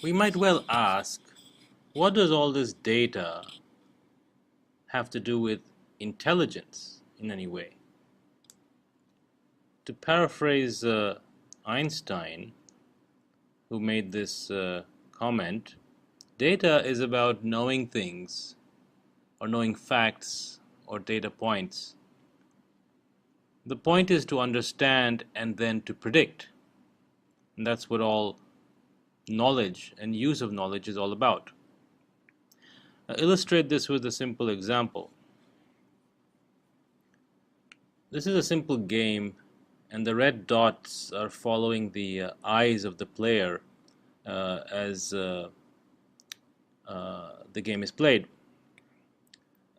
We might well ask, what does all this data have to do with intelligence in any way? To paraphrase Einstein, who made this comment, data is about knowing things or knowing facts or data points. The point is to understand and then to predict. And that's what all knowledge and use of knowledge is all about. I'll illustrate this with a simple example. This is a simple game, and the red dots are following the eyes of the player as the game is played.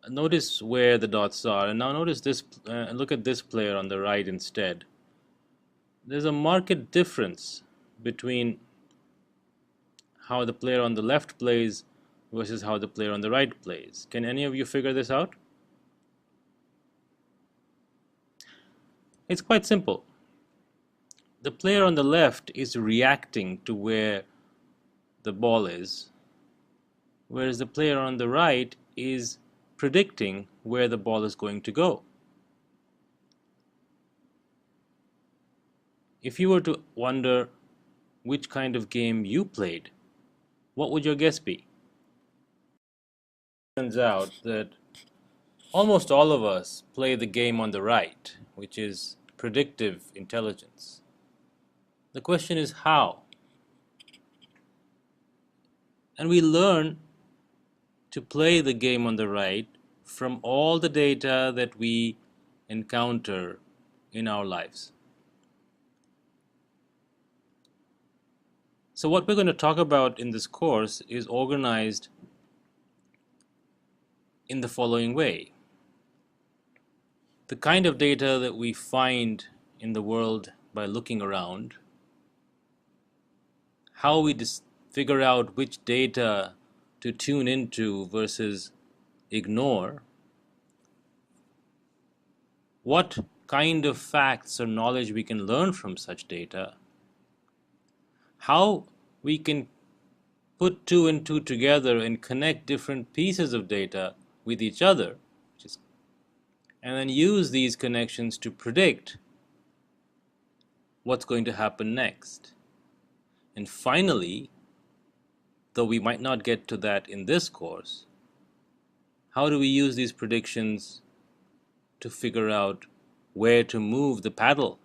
Notice where the dots are, and now notice this. Look at this player on the right instead. There's a marked difference between how the player on the left plays versus how the player on the right plays. Can any of you figure this out? It's quite simple. The player on the left is reacting to where the ball is, whereas the player on the right is predicting where the ball is going to go. If you were to wonder which kind of game you played, what would your guess be? It turns out that almost all of us play the game on the right, which is predictive intelligence. The question is how? And we learn to play the game on the right from all the data that we encounter in our lives. So what we're going to talk about in this course is organized in the following way. The kind of data that we find in the world by looking around, how we figure out which data to tune into versus ignore, what kind of facts or knowledge we can learn from such data, how we can put two and two together and connect different pieces of data with each other, and then use these connections to predict what's going to happen next. And finally, though we might not get to that in this course, how do we use these predictions to figure out where to move the paddle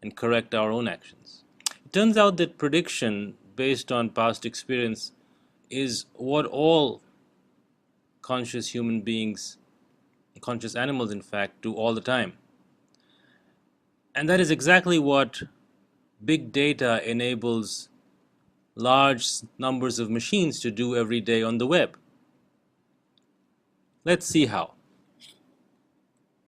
and correct our own actions? It turns out that prediction based on past experience is what all conscious human beings, conscious animals in fact, do all the time. And that is exactly what big data enables large numbers of machines to do every day on the web. Let's see how.